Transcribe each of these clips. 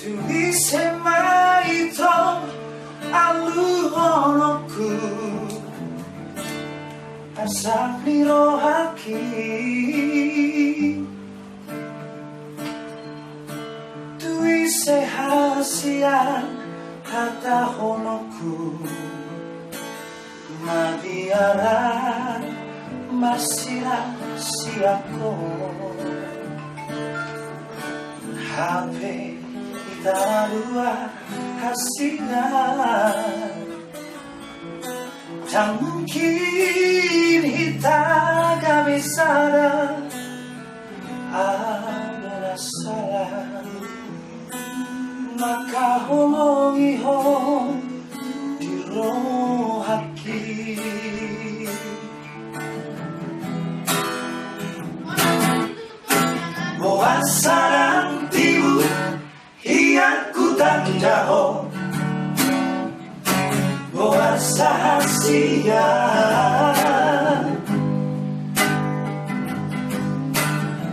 Tulisem maito alu honoku asapni rohaki Tuise hasian kata honoku Madiara masira siako HP kita dua kasihan Tak mungkin kita gak bisa ada salah Maka homongi hong di rohaki Boa sarang tibu hianku tanjaho Boa sahasia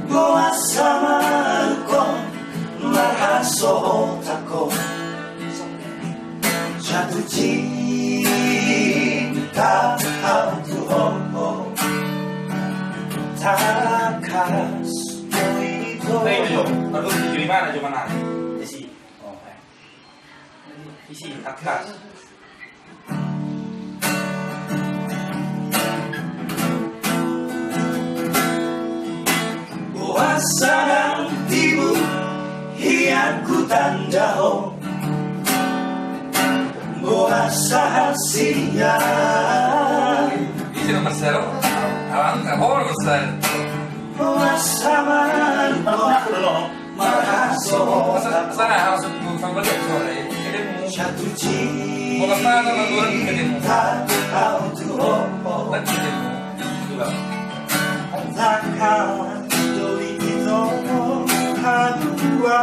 Boa samarko marhaso tako Jatuh cinta aku takas Itu lalu di mana cuma nari isi isi takas sarang tibu hianku tanjaho Boa sahasia Isi nomor sero Alang kahor besar Boa samarko marhaso Sana harus sambil sore Ini jatuh cinta mau kesana sama turun ke demo Lagi demo Takkan doi itu kedua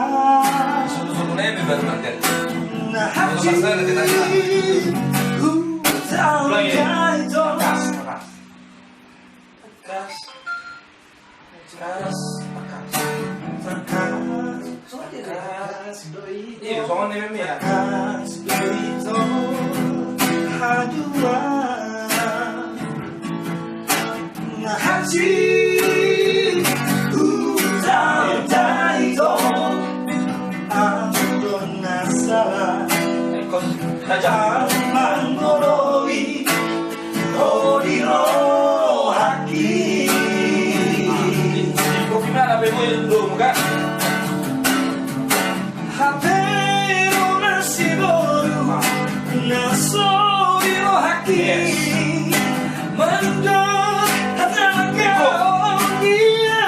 Sudah baru nanti Nah hati ku tahu itu Tekas doi Iya, soalnya ini memang ya Tekas doi itu kedua Nah hati Mangoroi Horiro haki Kok gimana bemo belum kan? Hapero nasi boru Nasoriro haki Mandor hataka dia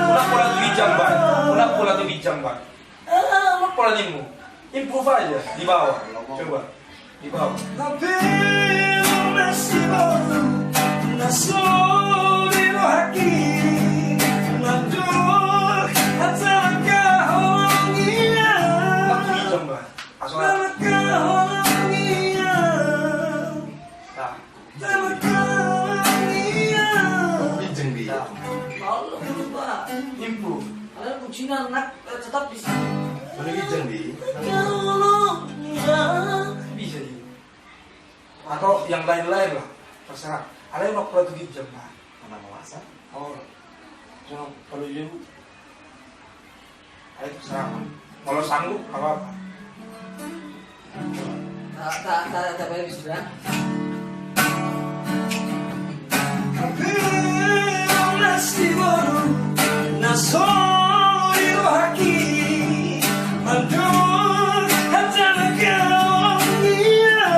Ulang pola tuh bijang bang Ulang pola tuh bijang bang Ulang pola nimu Improve aja di bawah. Coba di bawah. Hapero nasi boru Nasoriro haki Mandor hataka dia Langsung bijang bang Asal bijang dia Kalau lupa, improve. kalian kucingnya anak tetap di sini. Mana bijang dia Bisa jadi. Atau yang lain-lain lah. Terserah. Ada yang pola tuh bijang bang. Mana masa Oh, jangan kalau jauh. Ayo terserah. Kalau sanggup apa-apa. Tak bayar sudah. Hapero nasi boru Nasoriro haki Mandor hataka dia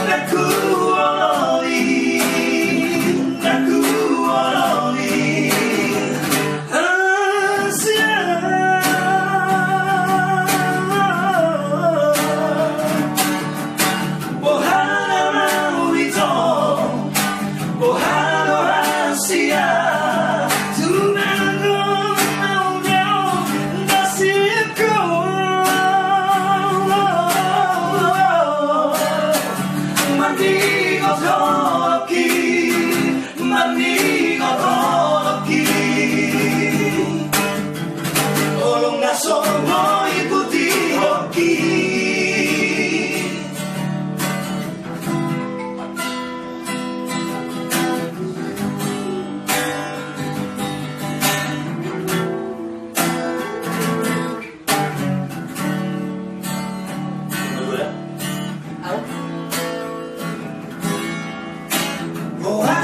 Naku oloi Asia mani ngotoloki Olong nasono ikuti hoki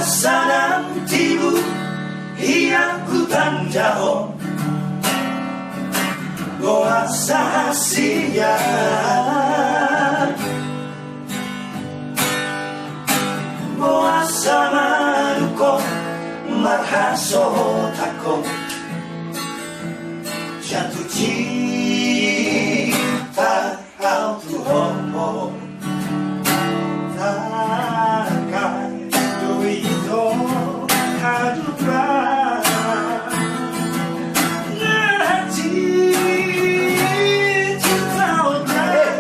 Sana tibu hiyaku tanjao Goa sahasia Goa sama duko marhaso tako Jatuh cinta kau tu homo takkan itu aduka nanti cinta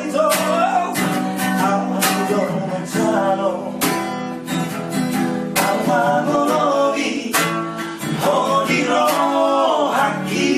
itu aku mencalo awalogi hodiro haki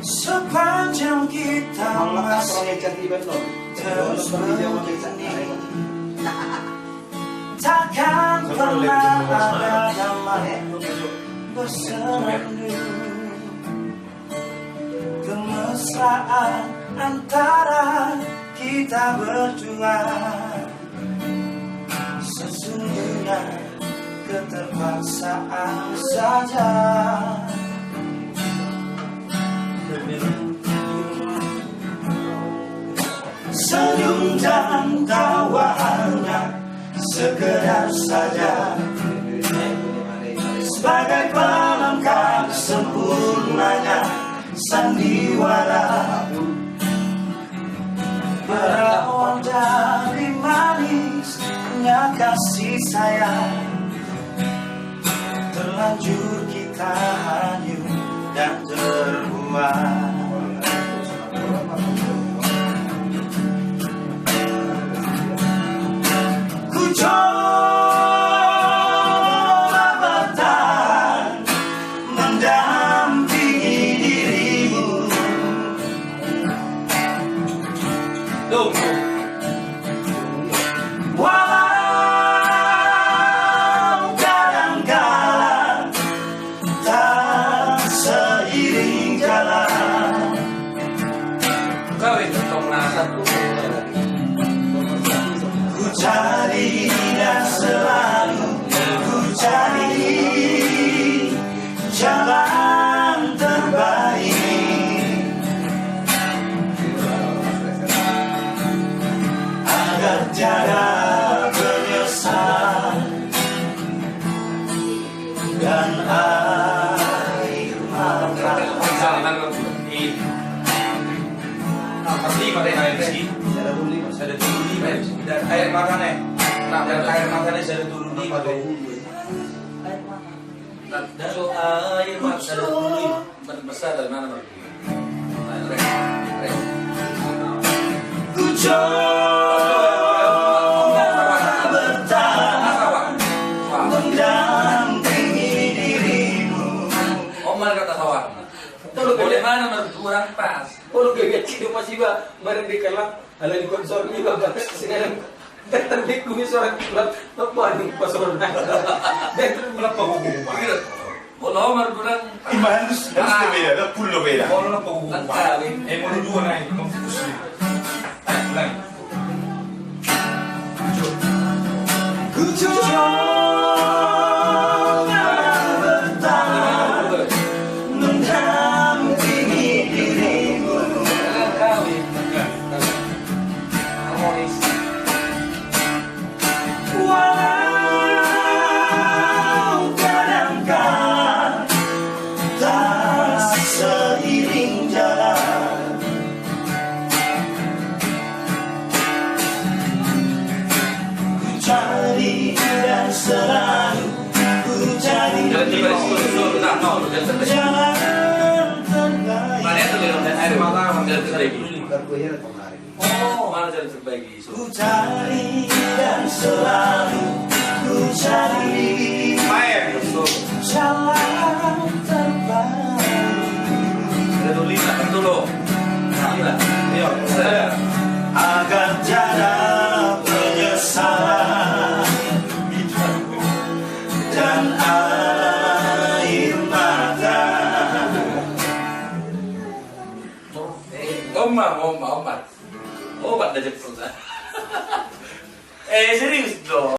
Sepanjang kita masih terus takkan pernah ada damai berserandu kemesraan antara kita berdua sesungguhnya keterpaksaan saja. Senyum dan tawa hanya sekedar saja sebagai pelengkap sempurnanya sandiwara berawal dari manisnya kasih sayang terlanjur kita hanyut dan terbuang. Coba bertahan mendampingi dirimu walau kadang-kadang tak seiring jalan kau itu satu ku cari dan selalu ku cari jalan terbaik agar tiada penyesalan dan air mata. Pasti pakai air sih. Saya ada turun di dan air matanya. Nah, dan air matanya saya ada turun di. Air mata. Dan air mata. besar dari dulu ya. Besar dari mana Bang? Nah, Rek. Ku coba bertahan mendampingi dirimu. Omar kata sawah. Boleh mana menurut kurang pas. Kalau kayak gitu masih bareng di kalang, ala di konsol ini bapak sekarang terbit kumis orang klub apa nih pasokan. Dan Kenapa hukum? Kalau Omar kurang Iman harus beda, ada puluh beda. kalau nak hukum. Mau dua naik, mau pusing. Lain. Ku coba bertahan mendampingi dirimu. Harmonis. Walau kadang-kadang tak seiring jalan, ku cari dan selalu ku cari Jalan tiba di situ, tak mau jalan terbaik. jalan terbaik. Mana itu jalan air? Jalan terbaik. oh, Mana jalan terbaik di situ? Ku cari dan selalu ku cari Main. jalan terbaik. Ada dulu lima, itu loh. Lima. Iya. Saya. Agar tiada penyesalan dan air mata. Omar. Obat dah jemput. Serius dong.